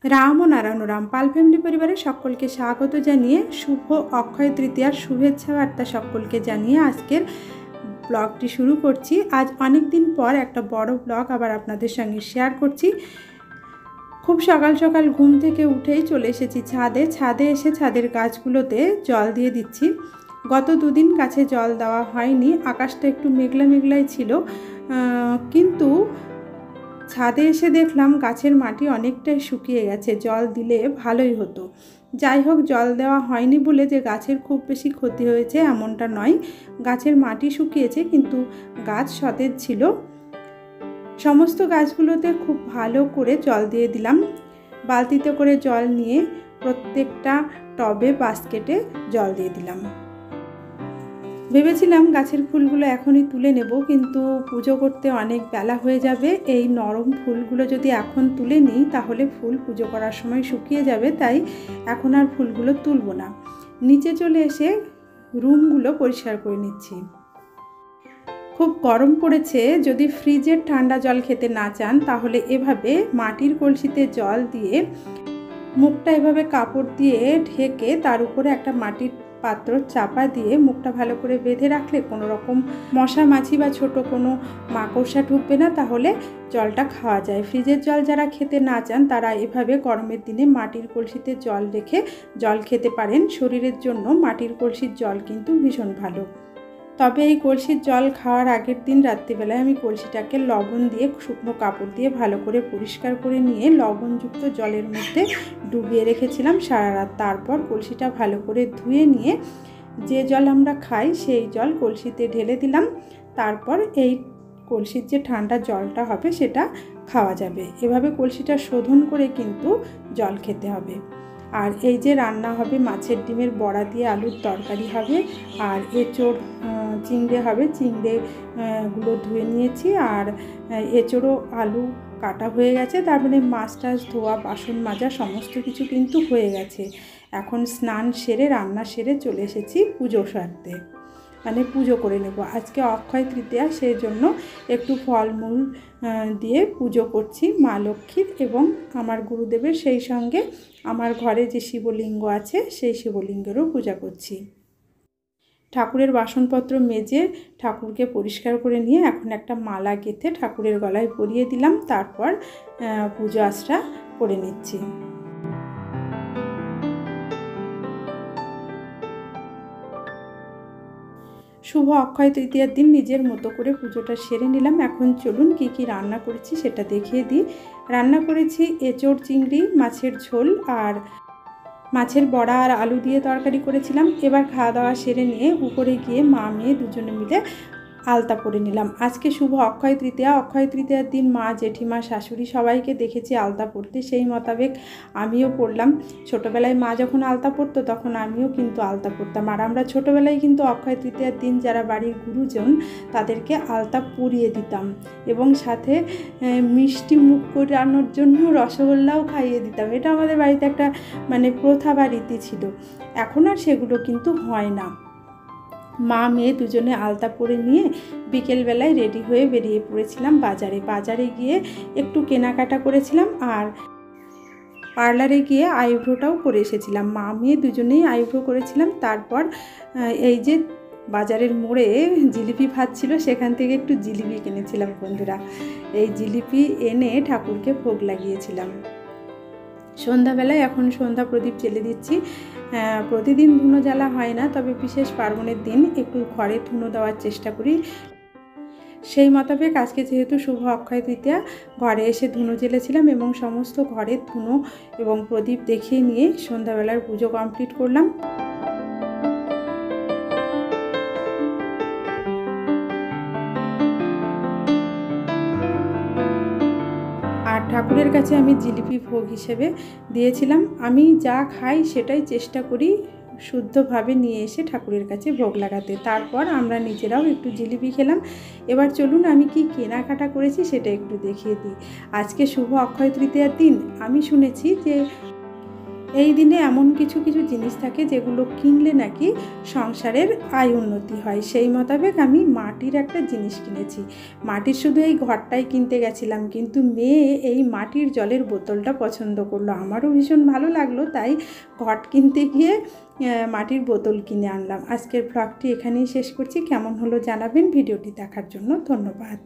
রাম ও নারায়ণ রাম পাল family পরিবারের সকলকে স্বাগত জানিয়ে শুভ অক্ষয় তৃতীয়ার শুভেচ্ছা বার্তা সকলকে জানিয়ে আজকের ব্লগটি শুরু করছি। আজ অনেক দিন পর একটা বড় ব্লগ আবার আপনাদের সঙ্গে শেয়ার করছি। খুব সকাল সকাল ঘুম থেকে উঠেই চলে এসেছি ছাদে এসে ছাদের গাছগুলোতে জল দিয়ে দিচ্ছি। গত দুদিন গাছে জল দেওয়া হয়নি, আকাশটা একটু মেঘলা মেঘলাই ছিল, কিন্তু ছাদে এসে দেখলাম গাছের মাটি অনেকটাই শুকিয়ে গেছে, জল দিলে ভালোই হতো। যাই হোক, জল দেওয়া হয়নি বলে যে গাছের খুব বেশি ক্ষতি হয়েছে এমনটা নয়। গাছের মাটি শুকিয়েছে কিন্তু গাছ সতেজ ছিল। সমস্ত গাছগুলোতে খুব ভালো করে জল দিয়ে দিলাম। বালতিতে করে জল নিয়ে প্রত্যেকটা টবে বাস্কেটে জল দিয়ে দিলাম। ভেবেছিলাম গাছের ফুলগুলো এখনই তুলে নেব, কিন্তু পুজো করতে অনেক বেলা হয়ে যাবে। এই নরম ফুলগুলো যদি এখন তুলে নিই তাহলে ফুল পুজো করার সময় শুকিয়ে যাবে, তাই এখন আর ফুলগুলো তুলব না। নিচে চলে এসে রুমগুলো পরিষ্কার করে নিচ্ছি। খুব গরম পড়েছে। যদি ফ্রিজের ঠান্ডা জল খেতে না চান তাহলে এভাবে মাটির কলসিতে জল দিয়ে মুখটা এভাবে কাপড় দিয়ে ঢেকে তার উপরে একটা মাটির পাত্র চাপা দিয়ে মুখটা ভালো করে বেঁধে রাখলে কোনো রকম মশা মাছি বা ছোট কোনো মাকড়সা ঢুকবে না, তাহলে জলটা খাওয়া যায়। ফ্রিজের জল যারা খেতে না চান তারা এভাবে গরমের দিনে মাটির কলসিতে জল রেখে জল খেতে পারেন। শরীরের জন্য মাটির কলসির জল কিন্তু ভীষণ ভালো। তবে এই কলসির জল খাওয়ার আগের দিন রাত্রিবেলায় আমি কলসিটাকে লবণ দিয়ে শুকনো কাপড় দিয়ে ভালো করে পরিষ্কার করে নিয়ে লবণযুক্ত জলের মধ্যে ডুবিয়ে রেখেছিলাম সারা রাত। তারপর কলসিটা ভালো করে ধুয়ে নিয়ে যে জল আমরা খাই সেই জল কলসিতে ঢেলে দিলাম। তারপর এই কলসির যে ঠান্ডা জলটা হবে সেটা খাওয়া যাবে। এভাবে কলসিটা শোধন করে কিন্তু জল খেতে হবে। আর এই যে রান্না হবে, মাছের ডিমের বড়া দিয়ে আলুর তরকারি হবে, আর এঁচোড় চিংড়ে হবে। চিংড়েগুলো ধুয়ে নিয়েছি, আর এঁচোড়ও আলু কাটা হয়ে গেছে। তারপরে মাছ টাছ ধোয়া, বাসন মাজা সমস্ত কিছু কিন্তু হয়ে গেছে। এখন স্নান সেরে রান্না সেরে চলে এসেছি পুজো সারতে, মানে পুজো করে নেব। আজকে অক্ষয় তৃতীয়া, সেই জন্য একটু ফলমূল দিয়ে পুজো করছি মা লক্ষ্মীর এবং আমার গুরুদেবের, সেই সঙ্গে আমার ঘরে যে শিবলিঙ্গ আছে সেই শিবলিঙ্গেরও পূজা করছি। ঠাকুরের বাসনপত্র মেজে ঠাকুরকে পরিষ্কার করে নিয়ে এখন একটা মালা গেঁথে ঠাকুরের গলায় পরিয়ে দিলাম। তারপর পুজো আশ্রা করে নিচ্ছি। শুভ অক্ষয় তৃতীয়ার দিন নিজের মতো করে পুজোটা সেরে নিলাম। এখন চলুন কি কি রান্না করেছি সেটা দেখিয়ে দিই। রান্না করেছি এঁচোড় চিংড়ি, মাছের ঝোল, আর মাছের বড়া আর আলু দিয়ে তরকারি করেছিলাম। এবার খাওয়া দাওয়া সেরে নিয়ে উপরে গিয়ে মা মেয়ে দুজনে মিলে আলতা পরে নিলাম। আজকে শুভ অক্ষয় তৃতীয়া। অক্ষয় তৃতীয়ার দিন মা, জেঠিমা, শাশুড়ি সবাইকে দেখেছি আলতা পরতে, সেই মোতাবেক আমিও পরলাম। ছোটোবেলায় মা যখন আলতা পরতো তখন আমিও কিন্তু আলতা পরতাম। আর আমরা ছোটোবেলায় কিন্তু অক্ষয় তৃতীয়ার দিন যারা বাড়ির গুরুজন তাদেরকে আলতা পরিয়ে দিতাম এবং সাথে মিষ্টি মুখ করানোর জন্য রসগোল্লাও খাইয়ে দিতাম। এটা আমাদের বাড়িতে একটা মানে প্রথা বা রীতি ছিল। এখন আর সেগুলো কিন্তু হয় না। মা মেয়ে দুজনে আলতা পরে নিয়ে বিকেলবেলায় রেডি হয়ে বেরিয়ে পড়েছিলাম বাজারে গিয়ে একটু কেনাকাটা করেছিলাম, আর পার্লারে গিয়ে আইব্রোটাও করে এসেছিলাম। মা মেয়ে দুজনেই আইব্রো করেছিলাম। তারপর এই যে বাজারের মোড়ে জিলিপি ভাজছিল, সেখান থেকে একটু জিলিপি কিনেছিলাম বন্ধুরা। এই জিলিপি এনে ঠাকুরকে ভোগ লাগিয়েছিলাম। সন্ধ্যাবেলায় এখন সন্ধ্যা প্রদীপ জ্বেলে দিচ্ছি। প্রতিদিন ধুনো জ্বালা হয় না, তবে বিশেষ পার্বণের দিন একটু ঘরে ধুনো দেওয়ার চেষ্টা করি। সেই মোতাবেক আজকে যেহেতু শুভ অক্ষয় তৃতীয়া, ঘরে এসে ধুনো জ্বেলেছিলাম এবং সমস্ত ঘরের ধুনো এবং প্রদীপ দেখিয়ে নিয়ে সন্ধ্যাবেলার পুজো কমপ্লিট করলাম। আর ঠাকুরের কাছে আমি জিলিপি ভোগ হিসেবে দিয়েছিলাম। আমি যা খাই সেটাই চেষ্টা করি শুদ্ধভাবে নিয়ে এসে ঠাকুরের কাছে ভোগ লাগাতে। তারপর আমরা নিজেরাও একটু জিলিপি খেলাম। এবার চলুন আমি কি কেনাকাটা করেছি সেটা একটু দেখিয়ে দিই। আজকে শুভ অক্ষয় তৃতীয়ার দিন আমি শুনেছি যে এই দিনে এমন কিছু কিছু জিনিস থাকে যেগুলো কিনলে নাকি সংসারের আয় উন্নতি হয়। সেই মোতাবেক আমি মাটির একটা জিনিস কিনেছি। মাটির শুধু এই ঘরটাই কিনতে গেছিলাম, কিন্তু মেয়ে এই মাটির জলের বোতলটা পছন্দ করলো, আমারও ভীষণ ভালো লাগলো, তাই ঘট কিনতে গিয়ে মাটির বোতল কিনে আনলাম। আজকের ব্লগটি এখানেই শেষ করছি। কেমন হলো জানাবেন। ভিডিওটি দেখার জন্য ধন্যবাদ।